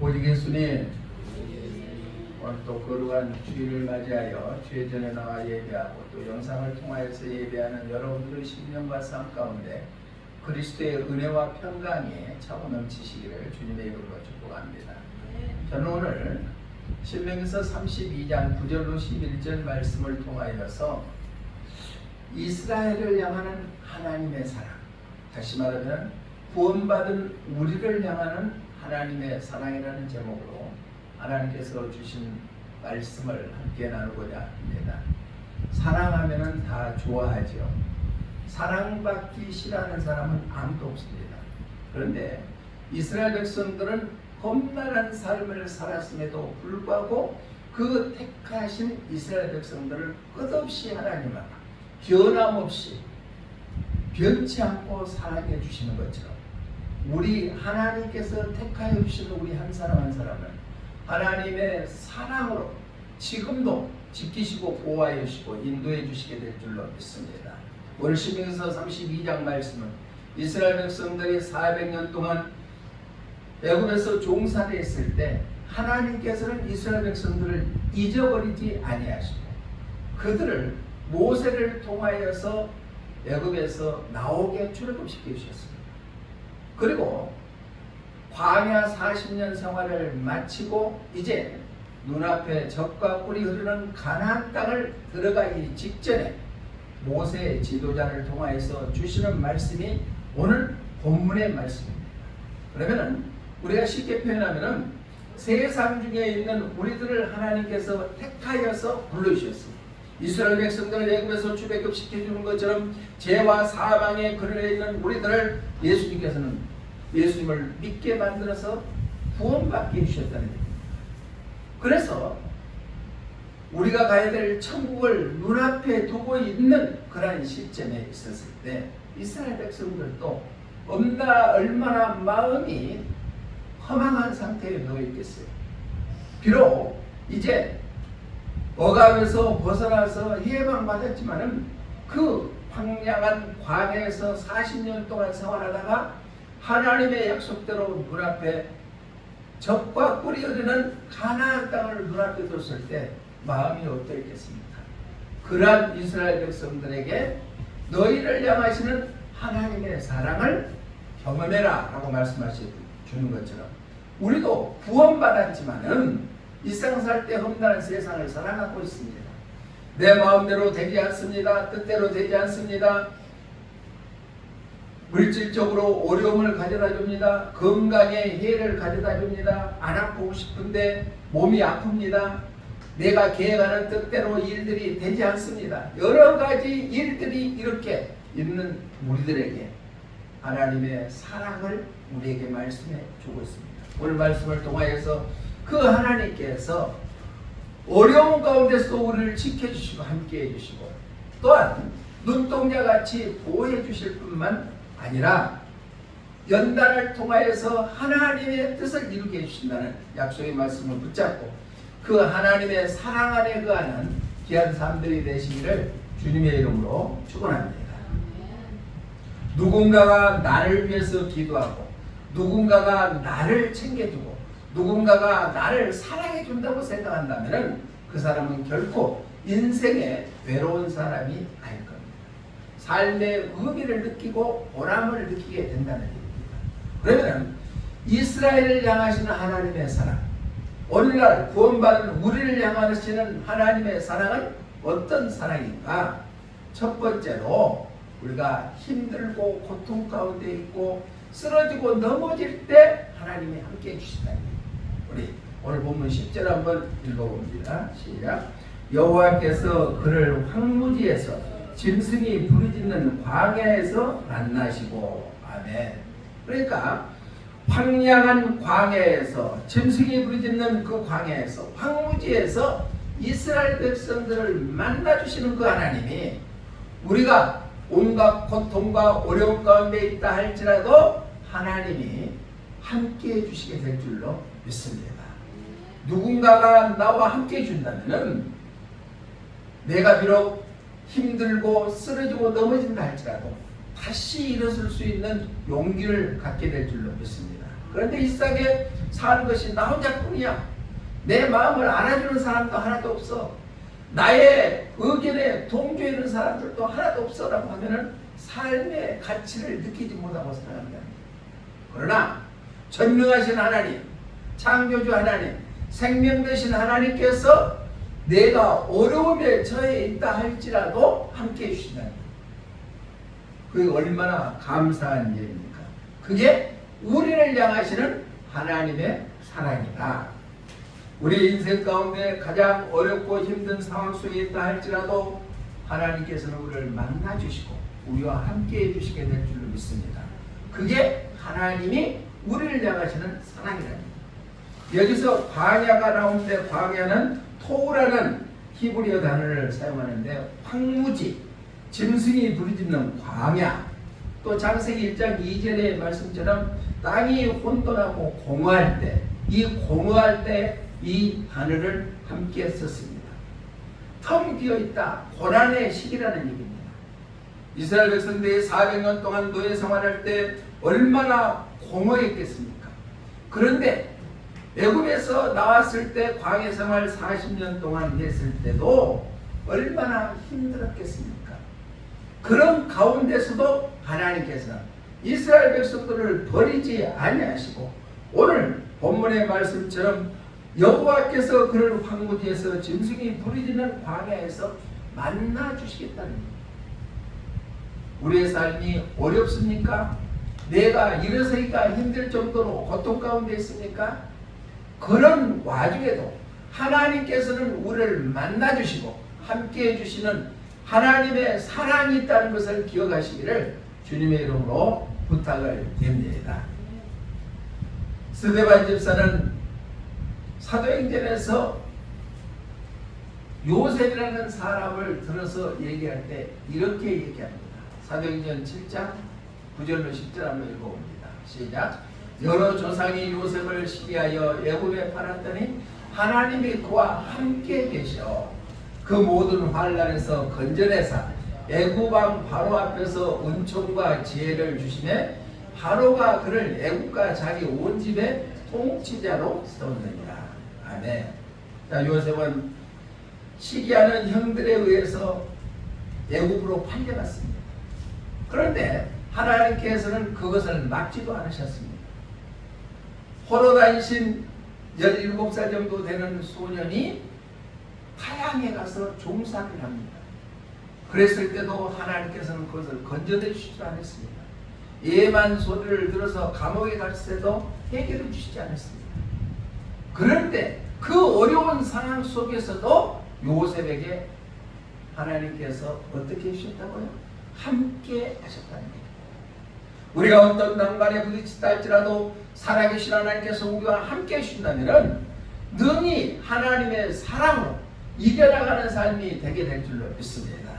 오직 예수님, 오늘 또 거룩한 주일을 맞이하여 주의 전에 나와 예배하고 또 영상을 통하여서 예배하는 여러분들의 심령과 삶 가운데 그리스도의 은혜와 평강이 차고 넘치시기를 주님의 이름으로 축복합니다. 저는 오늘 신명기서 32장 9절로 11절 말씀을 통하여서 이스라엘을 향하는 하나님의 사랑, 다시 말하면 구원받은 우리를 향하는 하나님의 사랑이라는 제목으로 하나님께서 주신 말씀을 함께 나누고자 합니다. 사랑하면 다 좋아하죠. 사랑받기 싫어하는 사람은 아무도 없습니다. 그런데 이스라엘 백성들은 험난한 삶을 살았음에도 불구하고 그 택하신 이스라엘 백성들을 끝없이 하나님은 변함없이 변치 않고 사랑해 주시는 것처럼 우리 하나님께서 택하여 주시는 우리 한 사람 한 사람을 하나님의 사랑으로 지금도 지키시고 보호하여 주시고 인도해 주시게 될 줄로 믿습니다. 오늘 신명기서 32장 말씀은 이스라엘 백성들이 400년 동안 애굽에서 종살이 했을 때 하나님께서는 이스라엘 백성들을 잊어버리지 아니하시고 그들을 모세를 통하여서 애굽에서 나오게 출애굽시켜 주셨습니다. 그리고 광야 40년 생활을 마치고 이제 눈앞에 젖과 꿀이 흐르는 가나안 땅을 들어가기 직전에 모세 지도자를 통하여서 주시는 말씀이 오늘 본문의 말씀입니다. 그러면은 우리가 쉽게 표현하면은 세상 중에 있는 우리들을 하나님께서 택하여서 불러주셨습니다. 이스라엘 백성들을 애굽에서 출애굽시켜주는 것처럼 죄와 사망에 그늘에 있는 우리들을 예수님께서는 예수님을 믿게 만들어서 구원받게 해주셨다는 얘기입니다. 그래서 우리가 가야 될 천국을 눈앞에 두고 있는 그러한 시점에 있었을 때 이스라엘 백성들도 얼마나 마음이 허망한 상태에 놓여 있겠어요. 비록 이제 억압에서 벗어나서 해방받았지만은 그 황량한 광야에서 40년 동안 생활하다가 하나님의 약속대로 눈앞에 젖과 꿀이 흐르는 가나안 땅을 눈앞에 뒀을 때 마음이 어떠했겠습니까? 그러한 이스라엘 백성들에게 너희를 향하시는 하나님의 사랑을 경험해라 라고 말씀하시는 것처럼 우리도 구원받았지만은 일상 살 때 험난한 세상을 살아가고 있습니다. 내 마음대로 되지 않습니다. 뜻대로 되지 않습니다. 물질적으로 어려움을 가져다 줍니다. 건강에 해를 가져다 줍니다. 안 아프고 싶은데 몸이 아픕니다. 내가 계획하는 뜻대로 일들이 되지 않습니다. 여러 가지 일들이 이렇게 있는 우리들에게 하나님의 사랑을 우리에게 말씀해 주고 있습니다. 오늘 말씀을 통하여서 그 하나님께서 어려운 가운데서도 우리를 지켜주시고 함께해 주시고 또한 눈동자같이 보호해 주실 뿐만 아니라 연단을 통하여서 하나님의 뜻을 이루게 해주신다는 약속의 말씀을 붙잡고 그 하나님의 사랑 안에 거하는 귀한 삶들이 되시기를 주님의 이름으로 축원합니다. 누군가가 나를 위해서 기도하고 누군가가 나를 챙겨주고 누군가가 나를 사랑해 준다고 생각한다면 그 사람은 결코 인생에 외로운 사람이 아닐 겁니다. 삶의 의미를 느끼고 보람을 느끼게 된다는 얘기입니다. 그러면 이스라엘을 향하시는 하나님의 사랑, 오늘날 구원받은 우리를 향하시는 하나님의 사랑은 어떤 사랑인가? 첫 번째로 우리가 힘들고 고통 가운데 있고 쓰러지고 넘어질 때 하나님이 함께 해주신다는 얘기입니다. 우리 오늘 본문 10절 한번 읽어봅니다. 시작. 여호와께서 그를 황무지에서 짐승이 부르짖는 광야에서 만나시고 아멘. 그러니까 황량한 광야에서 짐승이 부르짖는 그 광야에서 황무지에서 이스라엘 백성들을 만나주시는 그 하나님이 우리가 온갖 고통과 어려움 가운데 있다 할지라도 하나님이 함께 해주시게 될 줄로 믿습니다. 누군가가 나와 함께 해준다면 내가 비록 힘들고 쓰러지고 넘어진다 할지라도 다시 일어설 수 있는 용기를 갖게 될 줄로 믿습니다. 그런데 이 세상에 사는 것이 나 혼자뿐이야. 내 마음을 알아주는 사람도 하나도 없어. 나의 의견에 동조하는 사람들도 하나도 없어라고 하면은 삶의 가치를 느끼지 못하고 살아간다. 그러나 전능하신 하나님, 창조주 하나님, 생명 되신 하나님께서 내가 어려움에 처해 있다 할지라도 함께해 주신다는 거예요. 그게 얼마나 감사한 일입니까? 그게 우리를 향하시는 하나님의 사랑이다. 우리 인생 가운데 가장 어렵고 힘든 상황 속에 있다 할지라도 하나님께서는 우리를 만나주시고 우리와 함께해 주시게 될 줄로 믿습니다. 그게 하나님이 우리를 향하시는 사랑이랍니다. 여기서 광야가 나오는데 광야는 토우라는 히브리어 단어를 사용하는데 황무지, 짐승이 부르짖는 광야, 또 창세기 1장 2절의 말씀처럼 땅이 혼돈하고 공허할 때, 이 공허할 때 이 단어를 함께 썼습니다. 텅 비어있다, 고난의 시기라는 얘기입니다. 이스라엘 백성들이 400년 동안 노예 생활할 때 얼마나 공허했겠습니까? 그런데 애굽에서 나왔을 때 광야 생활 40년 동안 했을 때도 얼마나 힘들었겠습니까? 그런 가운데서도 하나님께서는 이스라엘 백성들을 버리지 아니하시고 오늘 본문의 말씀처럼 여호와께서 그를 황무지에서 짐승이 부르짖는 광야에서 만나 주시겠다는 겁니다. 우리의 삶이 어렵습니까? 내가 일어서기가 힘들 정도로 고통 가운데 있습니까? 그런 와중에도 하나님께서는 우리를 만나주시고 함께해 주시는 하나님의 사랑이 있다는 것을 기억하시기를 주님의 이름으로 부탁을 드립니다. 스데반 집사는 사도행전에서 요셉이라는 사람을 들어서 얘기할 때 이렇게 얘기합니다. 사도행전 7장 9절로 10절 한번 읽어봅니다. 시작. 여러 조상이 요셉을 시기하여 애굽에 팔았더니 하나님이 그와 함께 계셔 그 모든 환난에서 건져내사 애굽 왕 바로 앞에서 은총과 지혜를 주시매 바로가 그를 애굽과 자기 온 집의 통치자로 세웠느니라. 아멘. 자, 요셉은 시기하는 형들에 의해서 애굽으로 팔려갔습니다. 그런데 하나님께서는 그것을 막지도 않으셨습니다. 홀로 다니신 17살 정도 되는 소년이 타향에 가서 종살을 합니다. 그랬을 때도 하나님께서는 그것을 건져내 주시지 않았습니다. 예만 소리를 들어서 감옥에 갔을 때도 해결해 주시지 않았습니다. 그런데 그 어려운 상황 속에서도 요셉에게 하나님께서 어떻게 해주셨다고요? 함께 하셨다는 거예요. 우리가 어떤 난관에 부딪히다 할지라도 살아계신 하나님께서 우리와 함께 해주신다면 능히 하나님의 사랑으로 이겨나가는 삶이 되게 될 줄로 믿습니다.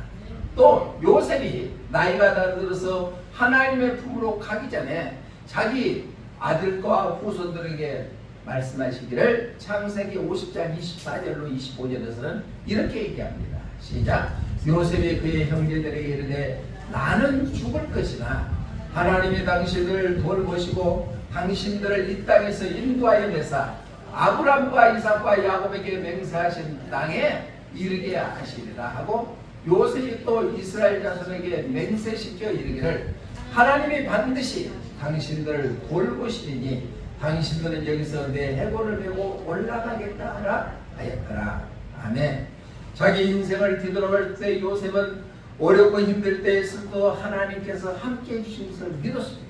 또 요셉이 나이가 다 들어서 하나님의 품으로 가기 전에 자기 아들과 후손들에게 말씀하시기를 창세기 50장 24절로 25절에서는 이렇게 얘기합니다. 시작. 요셉이 그의 형제들에게 이르되 나는 죽을 것이나 하나님이 당신을 돌보시고 당신들을 이 땅에서 인도하여 내사 아브람과 이삭과 야곱에게 맹세하신 땅에 이르게 하시리라 하고 요셉이 또 이스라엘 자손에게 맹세시켜 이르기를 하나님이 반드시 당신들을 돌보시리니 당신들은 여기서 내 해골을 메고 올라가겠다 하라 하였더라. 아멘. 자기 인생을 뒤돌아볼 때 요셉은 어렵고 힘들 때에서도 하나님께서 함께 해주신 것을 믿었습니다.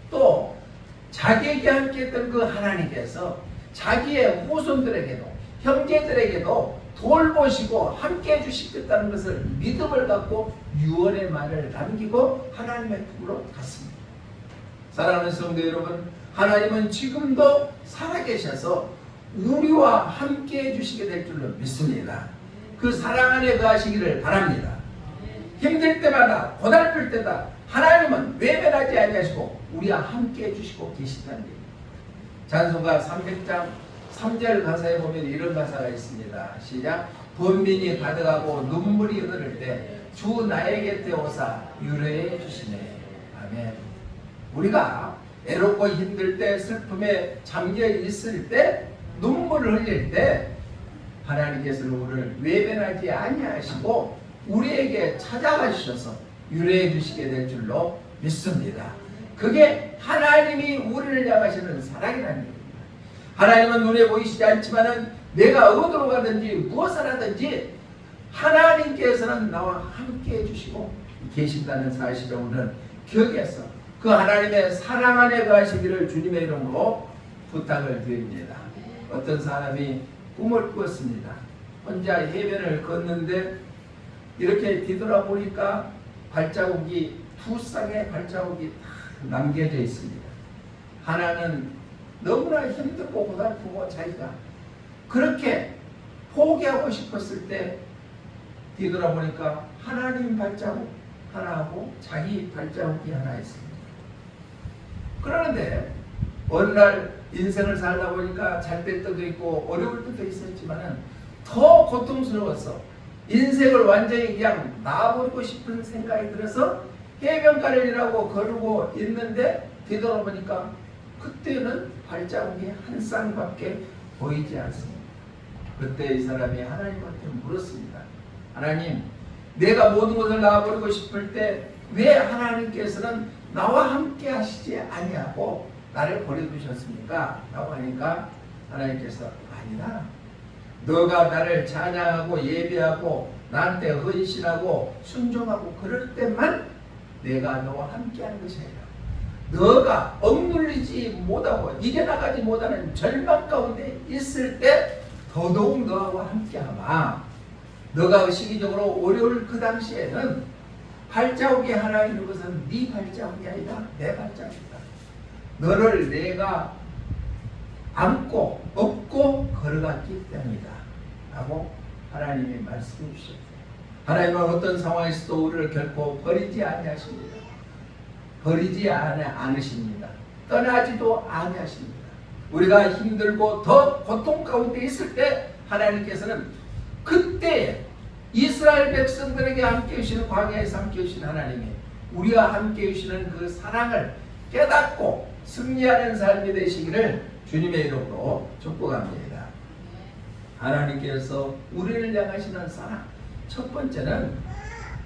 또 자기에게 함께 했던 그 하나님께서 자기의 후손들에게도 형제들에게도 돌보시고 함께 해주시겠다는 것을 믿음을 갖고 유언의 말을 남기고 하나님의 품으로 갔습니다. 사랑하는 성도 여러분, 하나님은 지금도 살아계셔서 우리와 함께 해주시게 될 줄로 믿습니다. 그 사랑 안에 거하시기를 바랍니다. 힘들 때마다 고달플 때다 하나님은 외면하지 아니하시고 우리와 함께 해주시고 계시다는 얘기입니다. 찬송가 300장 3절 가사에 보면 이런 가사가 있습니다. 시작. 번민이 가득하고 눈물이 흐를 때 주 나의 곁에 오사 유로해 주시네. 아멘. 우리가 애롭고 힘들 때, 슬픔에 잠겨 있을 때, 눈물을 흘릴 때 하나님께서는 우리를 외면하지 아니하시고 우리에게 찾아가 주셔서 유래해 주시게 될 줄로 믿습니다. 그게 하나님이 우리를 향하시는 사랑이라는 겁니다. 하나님은 눈에 보이시지 않지만은 내가 어디로 가든지 무엇을 하든지 하나님께서는 나와 함께 해주시고 계신다는 사실을 우리는 기억해서 그 하나님의 사랑 안에 거하시기를 주님의 이름으로 부탁을 드립니다. 어떤 사람이 꿈을 꾸었습니다. 혼자 해변을 걷는데 이렇게 뒤돌아보니까 발자국이 두 쌍의 발자국이 다 남겨져 있습니다. 하나는 너무나 힘들고 고달프고 자기가 그렇게 포기하고 싶었을 때 뒤돌아보니까 하나님 발자국 하나하고 자기 발자국이 하나 있습니다. 그러는데 어느 날 인생을 살다 보니까 잘 될 때도 있고 어려울 때도 있었지만 더 고통스러워서 인생을 완전히 그냥 놔버리고 싶은 생각이 들어서 해변가를 일하고 걸고 있는데 뒤돌아보니까 그때는 발자국이 한 쌍밖에 보이지 않습니다. 그때 이 사람이 하나님한테 물었습니다. 하나님, 내가 모든 것을 놔버리고 싶을 때 왜 하나님께서는 나와 함께 하시지 아니하고 나를 버려두셨습니까? 라고 하니까 하나님께서 아니다. 너가 나를 찬양하고 예배하고 나한테 헌신하고 순종하고 그럴 때만 내가 너와 함께하는 것이 아니라 너가 억눌리지 못하고 이겨나가지 못하는 절망 가운데 있을 때 더더욱 너와 함께하마. 너가 시기적으로 어려울 그 당시에는 발자국이 하나 있는 것은 네 발자국이 아니라 내 발자국이다. 너를 내가 안고 업고 걸어갔기 때문이다 라고 하나님이 말씀해 주셨어요. 하나님은 어떤 상황에서도 우리를 결코 버리지 아니하십니다. 버리지 않으십니다. 떠나지도 아니하십니다. 우리가 힘들고 더 고통 가운데 있을 때 하나님께서는 그때 이스라엘 백성들에게 함께 해주시는 광야에서 함께 해주신 하나님이 우리와 함께 해주시는 그 사랑을 깨닫고 승리하는 삶이 되시기를 주님의 이름으로 축복합니다. 하나님께서 우리를 향하시는 사랑, 첫 번째는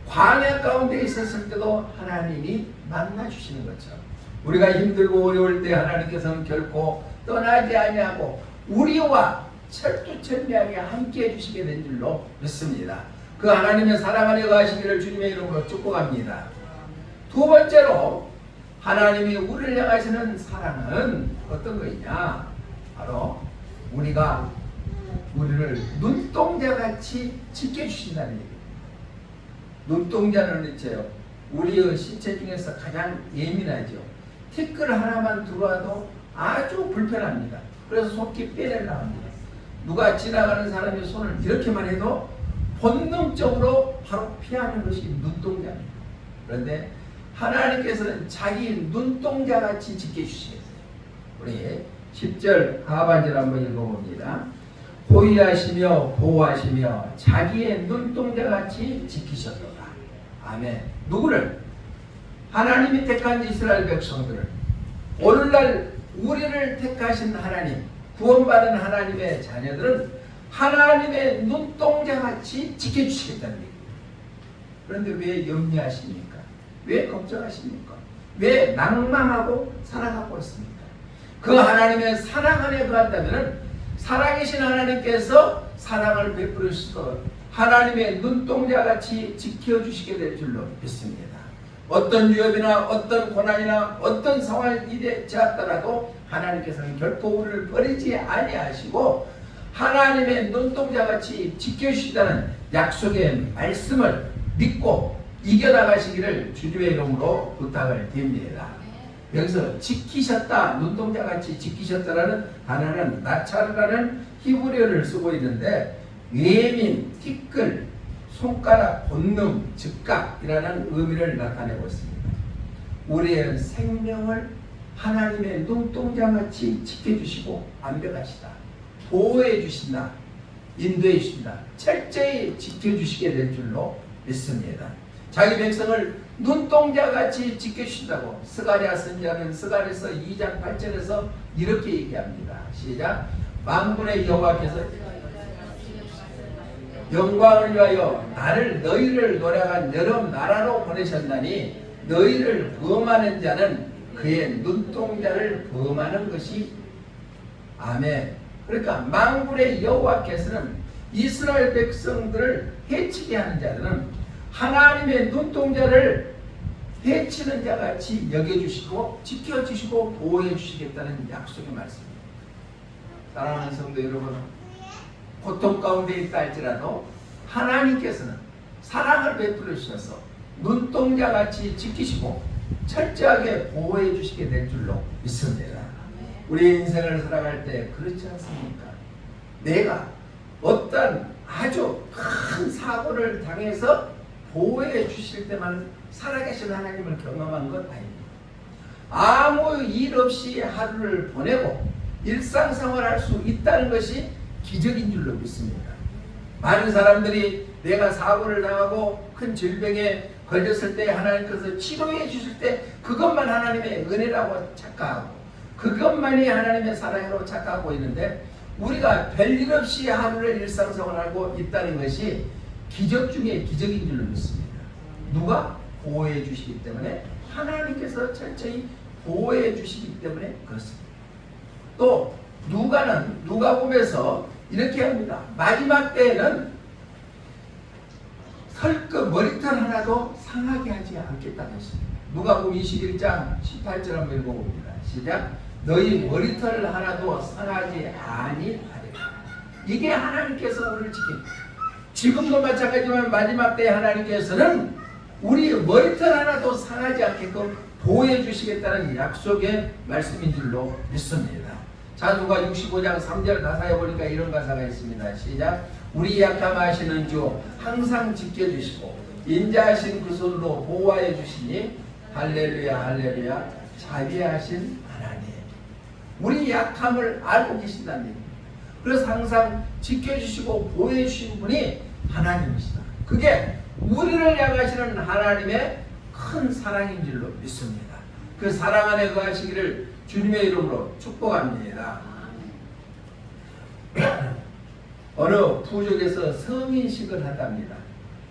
광야 가운데 있었을 때도 하나님이 만나주시는 것처럼 우리가 힘들고 어려울 때 하나님께서는 결코 떠나지 아니하고 우리와 철두철미하게 함께 해주시게 된 줄로 믿습니다. 그 하나님의 사랑 안에 거하시기를 주님의 이름으로 축복합니다. 두 번째로 하나님이 우리를 향하시는 사랑은 어떤 것이냐? 바로 우리가 우리를 눈동자같이 지켜주신다는 얘기입니다. 눈동자는 있죠. 우리의 신체 중에서 가장 예민하죠. 티끌 하나만 들어와도 아주 불편합니다. 그래서 속히 빼내려고 합니다. 누가 지나가는 사람이 손을 이렇게만 해도 본능적으로 바로 피하는 것이 눈동자입니다. 그런데 하나님께서는 자기 눈동자같이 지켜주시겠어요. 우리 10절 하반절 한번 읽어봅니다. 호위하시며 보호하시며 자기의 눈동자같이 지키셨도다. 아멘. 누구를? 하나님이 택한 이스라엘 백성들을, 오늘날 우리를 택하신 하나님, 구원받은 하나님의 자녀들은 하나님의 눈동자같이 지켜주시겠다는 얘기입니다. 그런데 왜 염려하십니까? 왜 걱정하십니까? 왜 낭망하고 살아가고 있습니까? 그 하나님의 사랑 안에 거한다면 살아계신 하나님께서 사랑을 베풀으시고 하나님의 눈동자같이 지켜주시게 될 줄로 믿습니다. 어떤 위협이나 어떤 고난이나 어떤 상황이 되었더라도 하나님께서는 결코 우리를 버리지 아니하시고 하나님의 눈동자같이 지켜주시다는 약속의 말씀을 믿고 이겨나가시기를 주님의 이름으로 부탁을 드립니다. 여기서 지키셨다, 눈동자같이 지키셨다라는 단어는 나차르라는 히브리어를 쓰고 있는데 예민, 티끌, 손가락, 본능, 즉각이라는 의미를 나타내고 있습니다. 우리의 생명을 하나님의 눈동자같이 지켜주시고 완벽하시다, 보호해 주신다, 인도해 주신다, 철저히 지켜주시게 될 줄로 믿습니다. 자기 백성을 눈동자같이 지켜주신다고 스가랴 선지자는 스가랴서 2장 8절에서 이렇게 얘기합니다. 시작. 만군의 여호와께서 영광을 위하여 나를 너희를 노래한 여러 나라로 보내셨나니 너희를 범하는 자는 그의 눈동자를 범하는 것이 아멘. 그러니까 만군의 여호와께서는 이스라엘 백성들을 해치게 하는 자들은 하나님의 눈동자를 해치는 자같이 여겨주시고 지켜주시고 보호해주시겠다는 약속의 말씀입니다. 사랑하는 성도 여러분, 고통 가운데 있다 할지라도 하나님께서는 사랑을 베풀어 주셔서 눈동자같이 지키시고 철저하게 보호해 주시게 될 줄로 믿습니다. 우리 인생을 살아갈 때 그렇지 않습니까? 내가 어떤 아주 큰 사고를 당해서 보호해 주실 때만 살아계신 하나님을 경험한 것 아닙니다. 아무 일 없이 하루를 보내고 일상생활할 수 있다는 것이 기적인 줄로 믿습니다. 많은 사람들이 내가 사고를 당하고 큰 질병에 걸렸을 때 하나님께서 치료해 주실 때 그것만 하나님의 은혜라고 착각하고 그것만이 하나님의 사랑으로 착각하고 있는데 우리가 별일 없이 하루를 일상생활하고 있다는 것이 기적 중에 기적인 줄로 믿습니다. 누가? 보호해 주시기 때문에 하나님께서 철저히 보호해 주시기 때문에 그렇습니다. 또 누가복음에서 이렇게 합니다. 마지막 때에는 설끝 머리털 하나도 상하게 하지 않겠다고 했습니다. 누가복음 21장 18절 한번 읽어봅니다. 시작. 너희 머리털 하나도 상하지 아니하리라. 이게 하나님께서 우리를 지킵니다. 지금도 마찬가지지만 마지막 때 하나님께서는 우리 머리털 하나도 상하지 않게끔 보호해 주시겠다는 약속의 말씀인 줄로 믿습니다. 자, 누가 65장 3절 가사에 보니까 이런 가사가 있습니다. 시작. 우리 약함하시는 주 항상 지켜주시고 인자하신 그 손으로 보호하여 주시니 할렐루야 할렐루야 자비하신 하나님. 우리 약함을 알고 계신다는 얘기입니다. 그래서 항상 지켜주시고 보호해 주신 분이 하나님이시다. 그게 우리를 향하시는 하나님의 큰 사랑인 줄로 믿습니다. 그 사랑 안에 거하시기를 주님의 이름으로 축복합니다. 어느 부족에서 성인식을 한답니다.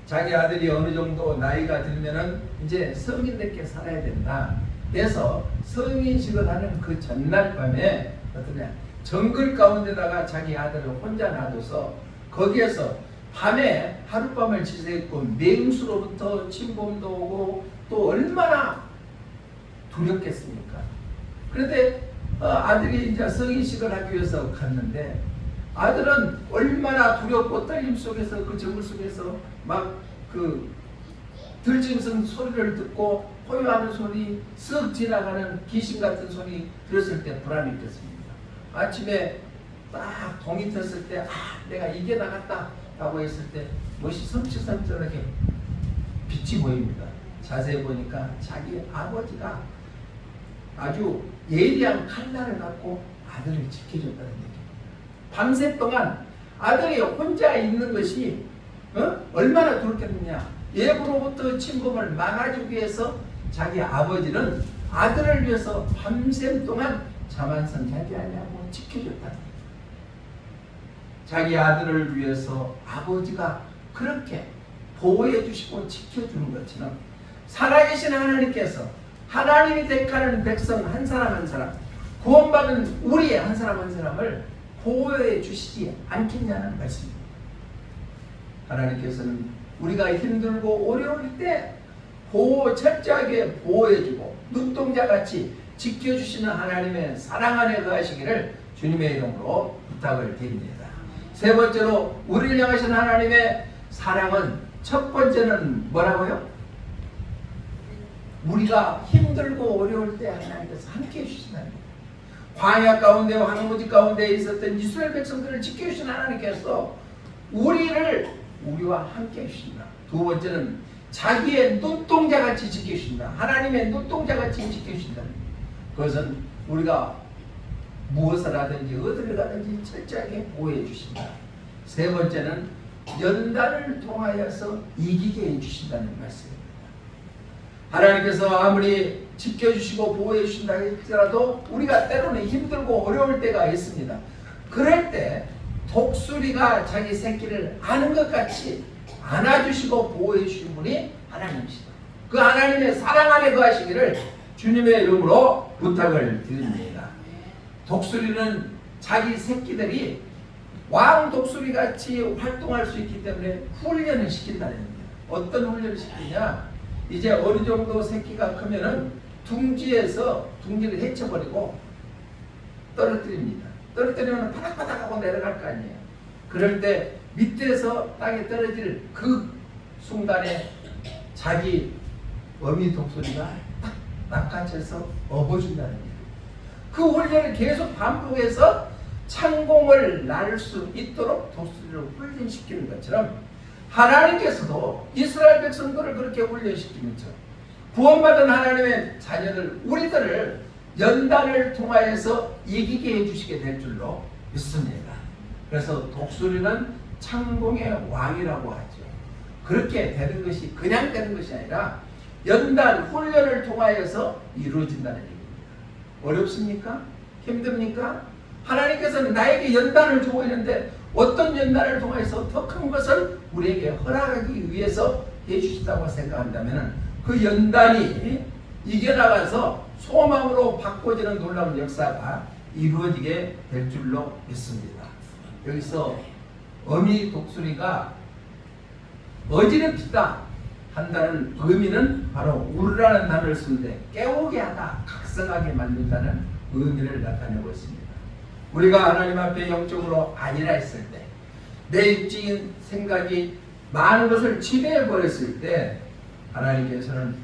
자기 아들이 어느 정도 나이가 들면은 이제 성인답게 살아야 된다. 그래서 성인식을 하는 그 전날 밤에 어떠냐, 정글 가운데다가 자기 아들을 혼자 놔둬서 거기에서 밤에 하룻밤을 지새고 맹수로부터 침범도 오고 또 얼마나 두렵겠습니까? 그런데 아들이 이제 성인식을 하기 위해서 갔는데 아들은 얼마나 두렵고 떨림 속에서 그 정글 속에서 막 그 들짐승 소리를 듣고 호요하는 소리, 쓱 지나가는 귀신 같은 소리 들었을 때 불안이 있겠습니까? 아침에 딱 동이 떴을 때 내가 이게 나갔다 라고 했을 때 멋이 섬찟섬찟하게 빛이 보입니다. 자세히 보니까 자기 아버지가 아주 예리한 칼날을 갖고 아들을 지켜줬다는 얘기입니다. 밤새 동안 아들이 혼자 있는 것이 얼마나 두렵겠느냐. 예부로부터 침범을 막아주기 위해서 자기 아버지는 아들을 위해서 밤샘 동안 잠 한 선 자지 않냐고 지켜줬다는 얘기입니다. 자기 아들을 위해서 아버지가 그렇게 보호해 주시고 지켜주는 것처럼 살아계신 하나님께서 하나님이 택하는 백성 한 사람 한 사람, 구원받은 우리 한 사람 한 사람을 보호해 주시지 않겠냐는 말씀입니다. 하나님께서는 우리가 힘들고 어려울 때 철저하게 보호해주고 눈동자같이 지켜주시는 하나님의 사랑 안에 거하시기를 주님의 이름으로 부탁을 드립니다. 세 번째로 우리를 향하신 하나님의 사랑은 첫 번째는 뭐라고요? 우리가 힘들고 어려울 때 하나님께서 함께해 주신다는 거예요. 광야 가운데 황무지 가운데 있었던 이스라엘 백성들을 지켜주신 하나님께서 우리와 함께해 주신다. 두 번째는 자기의 눈동자같이 지켜주신다. 하나님의 눈동자같이 지켜주신다. 그것은 우리가 무엇을 하든지 어디를 가든지 철저하게 보호해 주신다. 세 번째는 연단을 통하여서 이기게 해 주신다는 말씀입니다. 하나님께서 아무리 지켜주시고 보호해 주신다 할지라도 우리가 때로는 힘들고 어려울 때가 있습니다. 그럴 때 독수리가 자기 새끼를 아는 것 같이 안아주시고 보호해 주신 분이 하나님이시다. 그 하나님의 사랑 안에 거하시기를 주님의 이름으로 부탁을 드립니다. 독수리는 자기 새끼들이 왕 독수리 같이 활동할 수 있기 때문에 훈련을 시킨다는 겁니다. 어떤 훈련을 시키냐? 이제 어느 정도 새끼가 크면은 둥지에서 둥지를 헤쳐버리고 떨어뜨립니다. 떨어뜨리면 바닥바닥하고 내려갈 거 아니에요. 그럴 때 밑에서 땅에 떨어질 그 순간에 자기 어미 독수리가 딱 낚아채서 업어준다는 거예요. 그 훈련을 계속 반복해서 창공을 날 수 있도록 독수리를 훈련시키는 것처럼 하나님께서도 이스라엘 백성들을 그렇게 훈련시키면서 구원받은 하나님의 자녀들 우리들을 연단을 통하여서 이기게 해주시게 될 줄로 믿습니다. 그래서 독수리는 창공의 왕이라고 하죠. 그렇게 되는 것이 그냥 되는 것이 아니라 연단 훈련을 통하여서 이루어진다는 얘기입니다. 어렵습니까? 힘듭니까? 하나님께서는 나에게 연단을 주고 있는데 어떤 연단을 통해서 더 큰 것을 우리에게 허락하기 위해서 해주시다고 생각한다면 그 연단이 이겨나가서 소망으로 바꿔지는 놀라운 역사가 이루어지게 될 줄로 믿습니다. 여기서 어미 독수리가 어지럽히다 한다는 의미는 바로 울으라는 단어를 쓰는데 깨우게 하다, 각성하게 만든다는 의미를 나타내고 있습니다. 우리가 하나님 앞에 영적으로 아니라 했을 때, 내 육적인 생각이 많은 것을 지배해 버렸을 때 하나님께서는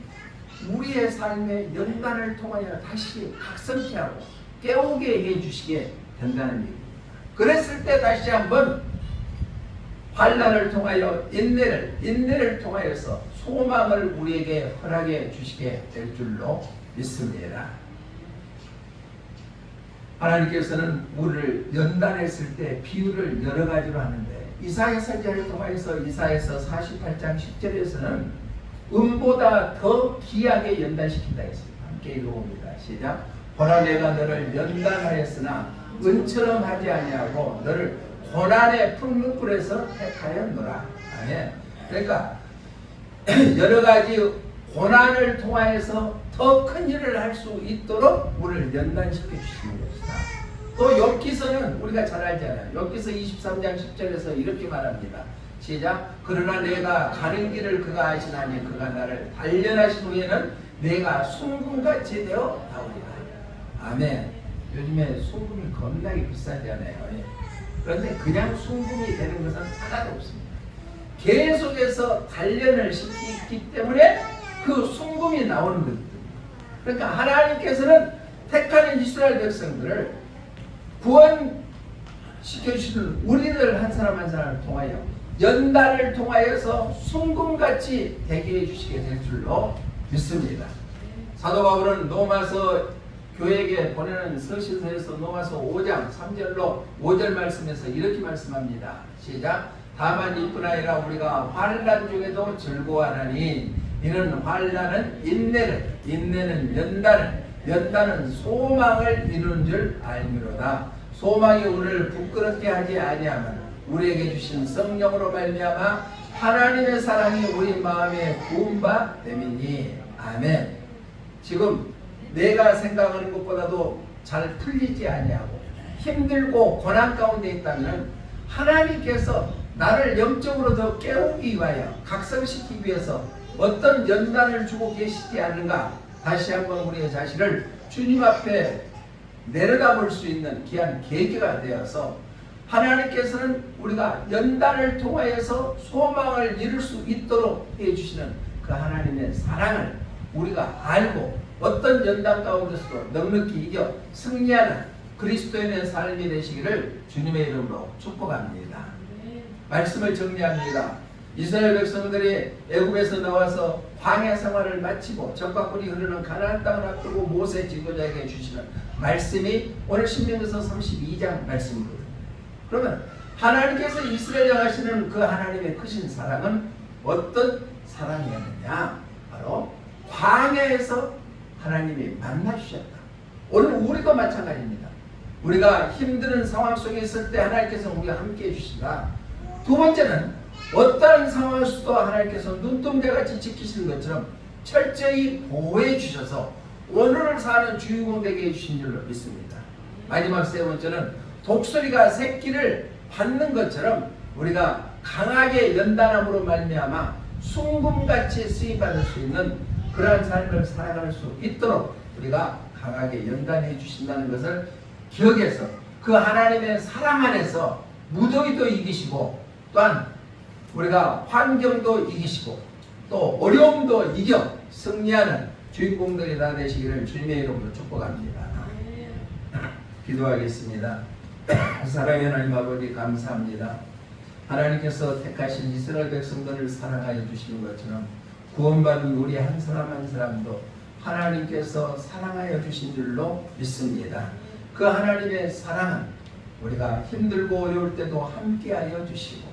우리의 삶의 연단을 통하여 다시 각성케 하고 깨우게 해주시게 된다는 얘기입니다. 그랬을 때 다시 한번 환난을 통하여 인내를 통하여서 소망을 우리에게 허락해 주시게 될 줄로 믿습니다. 하나님께서는 우리를 연단했을 때 비유를 여러 가지로 하는데 이사야 선지자를 통하여서 이사야서 48장 10절에서는 은보다 더 귀하게 연단시킨다 했습니다. 함께 읽어봅니다. 시작. 보라 내가 너를 연단하였으나 은처럼 하지 아니하고 너를 고난의 풀무불에서 택하였노라. 아멘. 그러니까 여러 가지 고난을 통하여서 더 큰 일을 할 수 있도록 우리를 연단시켜 주시는 것이다. 또 욥기서는 우리가 잘 알잖아요. 욥기서 23장 10절에서 이렇게 말합니다. 시작. 그러나 내가 가는 길을 그가 아시나니 그가 나를 단련하신 후에는 내가 순금같이 되어 나오리라. 아멘. 요즘에 순금이 겁나게 비싸잖아요. 그런데 그냥 순금이 되는 것은 하나도 없습니다. 계속해서 단련을 시키기 때문에 그 순금이 나오는 겁니다. 그러니까 하나님께서는 택하는 이스라엘 백성들을 구원시켜주시는 우리들 한 사람 한 사람을 통하여 연단을 통하여서 순금같이 되게 해주시게 될 줄로 믿습니다. 사도 바울은 로마서 교회에게 보내는 서신서에서 로마서 5장 3절로 5절 말씀에서 이렇게 말씀합니다. 시작. 다만 이뿐 아니라 우리가 환난 중에도 즐거워하나니 이는 환난은 인내를, 인내는 연단을, 연단은 소망을 이루는 줄 알미로다. 소망이 우리를 부끄럽게 하지 아니하면 우리에게 주신 성령으로 말미암아 하나님의 사랑이 우리 마음에 부은 바 됨이니. 아멘. 지금 내가 생각하는 것보다도 잘 풀리지 아니하고 힘들고 고난 가운데 있다면 하나님께서 나를 영적으로 더 깨우기 위하여 각성시키기 위해서 어떤 연단을 주고 계시지 않는가. 다시 한번 우리의 자신을 주님 앞에 내려다볼 수 있는 귀한 계기가 되어서 하나님께서는 우리가 연단을 통하여서 소망을 이룰 수 있도록 해주시는 그 하나님의 사랑을 우리가 알고 어떤 연단 가운데서도 넉넉히 이겨 승리하는 그리스도인의 삶이 되시기를 주님의 이름으로 축복합니다. 말씀을 정리합니다. 이스라엘 백성들이 애굽에서 나와서 광야 생활을 마치고 적과 꿀이 흐르는 가나안 땅을 앞두고 모세 지도자에게 주시는 말씀이 오늘 신명기서 32장 말씀이거든요. 그러면 하나님께서 이스라엘 향하시는 그 하나님의 크신 사랑은 어떤 사랑이었느냐? 바로 광야에서 하나님이 만나주셨다. 오늘 우리도 마찬가지입니다. 우리가 힘든 상황 속에 있을 때 하나님께서 우리와 함께 해주시다. 두 번째는 어떠한 상황에서도 하나님께서 눈동자같이 지키시는 것처럼 철저히 보호해 주셔서 오늘을 사는 주인공 되게 해주신 줄로 믿습니다. 마지막 세 번째는 독수리가 새끼를 받는 것처럼 우리가 강하게 연단함으로 말미암아 순금같이 쓰임받을 수 있는 그러한 삶을 살아갈 수 있도록 우리가 강하게 연단해 주신다는 것을 기억해서 그 하나님의 사랑 안에서 무더위도 이기시고 또한 우리가 환경도 이기시고 또 어려움도 이겨 승리하는 주인공들이 다 되시기를 주님의 이름으로 축복합니다. 기도하겠습니다. 사랑의 하나님 아버지 감사합니다. 하나님께서 택하신 이스라엘 백성들을 사랑하여 주시는 것처럼 구원받은 우리 한 사람 한 사람도 하나님께서 사랑하여 주신 줄로 믿습니다. 그 하나님의 사랑은 우리가 힘들고 어려울 때도 함께하여 주시고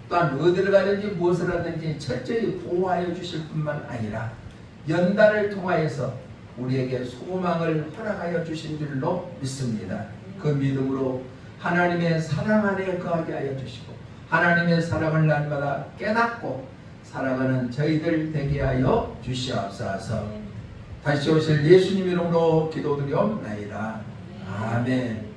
또한 어디를 가든지 무엇을 하든지 철저히 보호하여 주실 뿐만 아니라 연단을 통하여서 우리에게 소망을 허락하여 주신 줄로 믿습니다. 그 믿음으로 하나님의 사랑 안에 거하게 하여 주시고 하나님의 사랑을 날마다 깨닫고 살아가는 저희들 되게 하여 주시옵소서. 다시 오실 예수님 이름으로 기도드리옵나이다. 아멘.